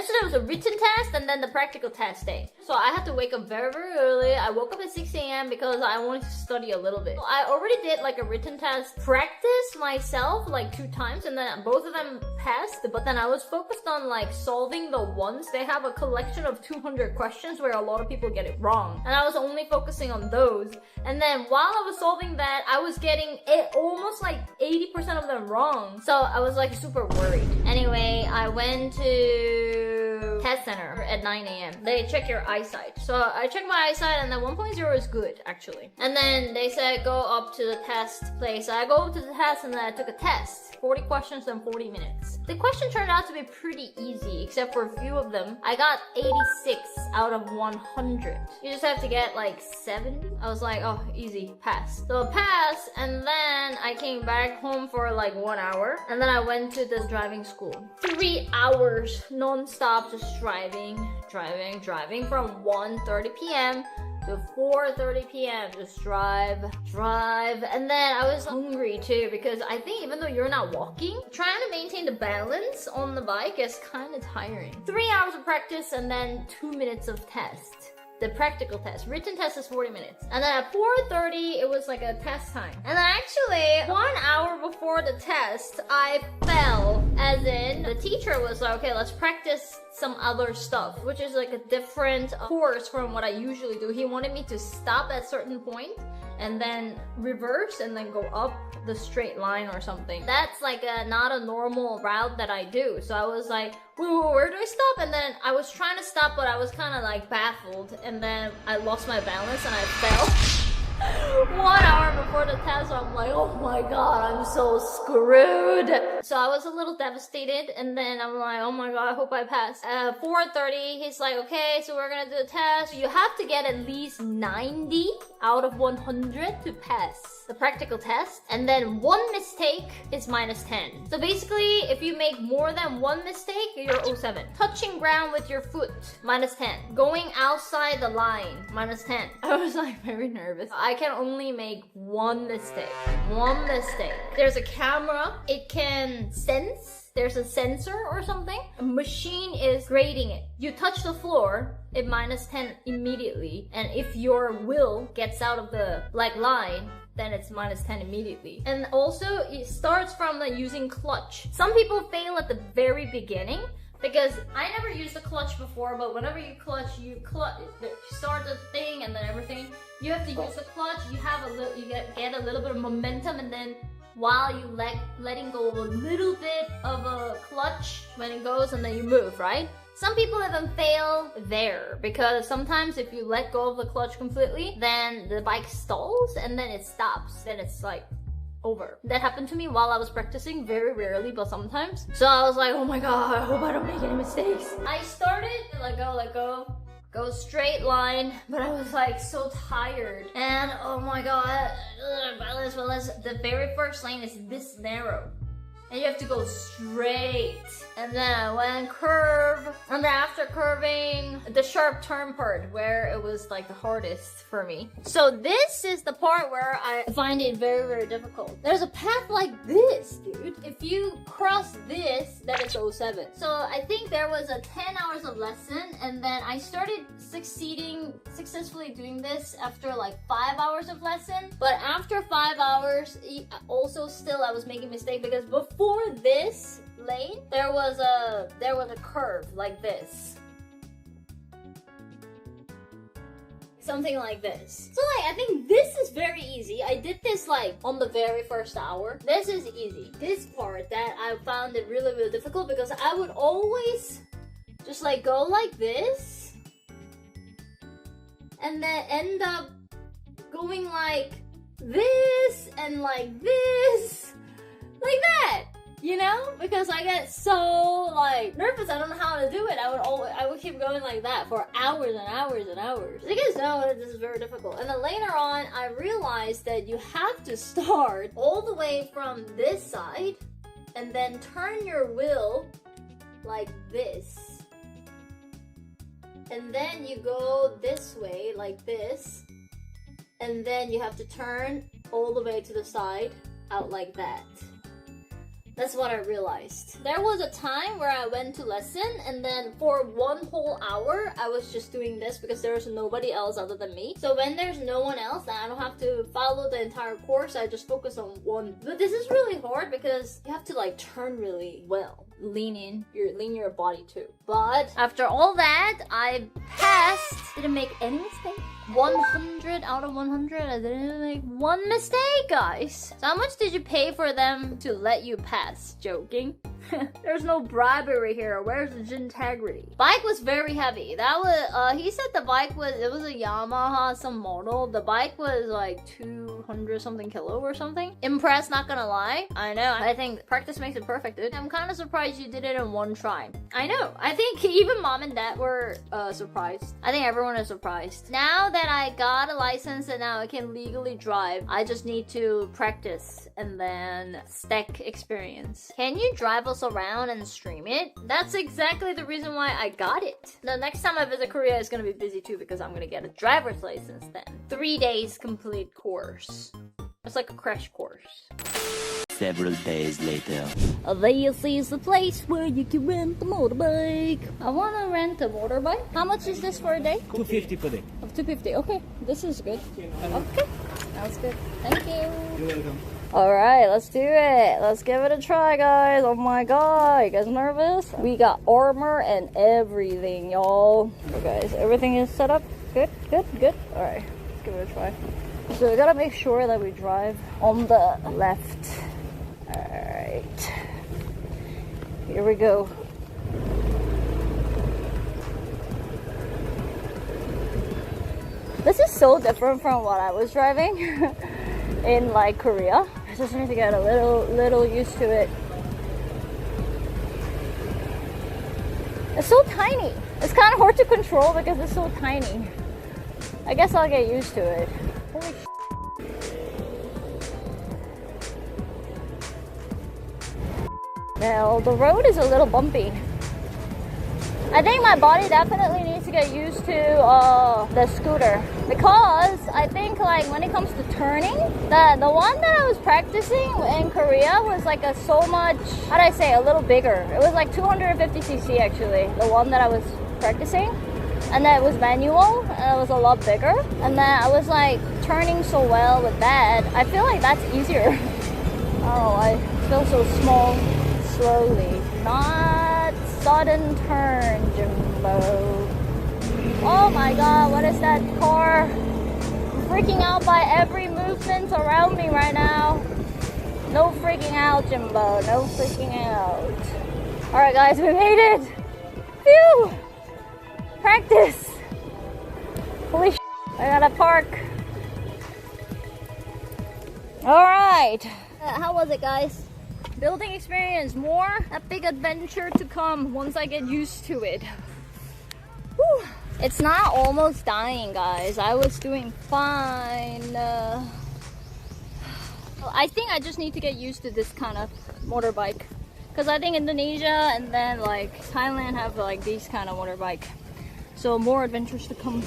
Yesterday was a written test and then the practical test day. So I had to wake up very, very early. I woke up at 6 a.m. because I wanted to study a little bit. So I already did like a written test, practice myself like 2 times, and then both of them passed. But then I was focused on like solving the ones. They have a collection of 200 questions where a lot of people get it wrong. And I was only focusing on those. And then while I was solving that, I was getting almost like 80% of them wrong. So I was like super worried. Anyway, I went to test center at 9 a.m. They check your eyesight. So I checked my eyesight and then 1.0 is good actually. And then they said go up to the test place. I go up to the test and then I took a test. 40 questions in 40 minutes. The question turned out to be pretty easy except for a few of them. I got 86 out of 100. You just have to get like 70. I was like, oh, easy, pass. So pass, and then I came back home for like 1 hour, and then I went to this driving school. 3 hours non-stop just driving from 1:30 p.m. to 4:30 p.m. just drive, and then I was hungry too because I think even though you're not walking, trying to maintain the balance on the bike is kind of tiring. 3 hours of practice and then 2 minutes of test. The practical test. Written test is 40 minutes. And then at 4:30, it was like a test time. And then actually, 1 hour before the test, I fell. As in, the teacher was like, okay, let's practice some other stuff, which is like a different course from what I usually do. He wanted me to stop at a certain point and then reverse and then go up the straight line or something. That's like not a normal route that I do. So I was like, where do I stop? And then I was trying to stop, but I was kind of like baffled. And then I lost my balance and I fell. 1 hour before the test, so I'm like, oh my god, I'm so screwed. So I was a little devastated, and then I'm like, oh my god, I hope I pass. 4:30, he's like, okay, so we're gonna do the test. You have to get at least 90 out of 100 to pass the practical test, and then 1 mistake is minus 10. So basically, if you make more than 1 mistake, you're 07. Touching ground with your foot, minus 10. Going outside the line, minus 10. I was like very nervous. I can only make 1 mistake. 1 mistake. There's a camera. It can sense. There's a sensor or something. A machine is grading it. You touch the floor, it minus 10 immediately. And if your wheel gets out of the like line, then it's minus 10 immediately. And also, it starts from using clutch. Some people fail at the very beginning, because I never used the clutch before, but whenever you clutch, you start the thing and then everything. You have to use the clutch. You have get a little bit of momentum, and then while you letting go of a little bit of a clutch when it goes, and then you move, right? Some people even fail there because sometimes if you let go of the clutch completely, then the bike stalls and then it stops. Then it's like over. That happened to me while I was practicing, very rarely, but sometimes. So I was like, oh my god, I hope I don't make any mistakes. I started to let go straight line, but I was like so tired. And oh my god, balance. The very first lane is this narrow. And you have to go straight. And then I went curve. And then after curving, the sharp turn part where it was like the hardest for me. So this is the part where I find it very, very difficult. There's a path like this, dude. If you cross this, then it's 07. So I think there was a 10 hours of lesson, and then I started successfully doing this after like 5 hours of lesson. But after 5 hours, also still I was making mistakes because before this lane, there was a curve like this. Something like this. So like, I think this is very easy. I did this like on the very first hour. This is easy. This part that I found it really, really difficult because I would always just like go like this and then end up going like this and like this, like that. You know, because I get so like nervous, I don't know how to do it. I would keep going like that for hours and hours and hours. You guys know this is very difficult. And then later on, I realized that you have to start all the way from this side and then turn your wheel like this. And then you go this way like this. And then you have to turn all the way to the side out like that. That's what I realized. There was a time where I went to lesson and then for 1 whole hour, I was just doing this because there was nobody else other than me. So when there's no one else, then I don't have to follow the entire course. I just focus on one. But this is really hard because you have to like turn really well. Lean your body too. But after all that, I passed. Didn't make any mistake. 100 out of 100. I didn't make one mistake, guys. So how much did you pay for them to let you pass? Joking. There's no bribery here. Where's the Jinnytty? Bike was very heavy. That was he said the bike was, it was a Yamaha some model. The bike was like 200 something kilo or something. Impressed, not gonna lie. I know. I think practice makes it perfect, dude. I'm kind of surprised you did it in one try. I know. I think even mom and dad were surprised. I think everyone is surprised. Now that I got a license and now I can legally drive, I just need to practice and then stack experience. Can you drive us around and stream it? That's exactly the reason why I got it. The next time I visit Korea is gonna be busy too because I'm gonna get a driver's license then. 3 days complete course. It's like a crash course. Several days later. This is the place where you can rent the motorbike. I wanna rent a motorbike. How much is this for a day? 250 per day. 250. Okay, this is good. Okay, that's good. Thank you. You're welcome. Alright, let's do it. Let's give it a try, guys. Oh my god, you guys nervous? We got armor and everything, y'all. Okay, guys, everything is set up. Good, good, good. Alright, let's give it a try. So we gotta make sure that we drive on the left. Alright. Here we go. This is so different from what I was driving in like Korea. I just need to get a little used to it. It's so tiny. It's kind of hard to control because it's so tiny. I guess I'll get used to it. Holy sh**. Well, the road is a little bumpy. I think my body definitely needs to get used to the scooter because I think like when it comes to turning, the one that I was practicing in Korea was like a so much, how do I say, a little bigger. It was like 250cc actually, the one that I was practicing. And then it was manual and it was a lot bigger. And then I was like turning so well with that. I feel like that's easier. Oh, I feel so small, slowly. Not sudden turn, Jimbo. Oh my god, what is that car? I'm freaking out by every movement around me right now. No freaking out, Jimbo. No freaking out. Alright guys, we made it! Phew! Practice! Holy sh**, I gotta park. Alright. How was it, guys? Building experience, more a big adventure to come once I get used to it. Whew. It's not almost dying, guys. I was doing fine. I think I just need to get used to this kind of motorbike. Because I think Indonesia and then like Thailand have like these kind of motorbike. So more adventures to come.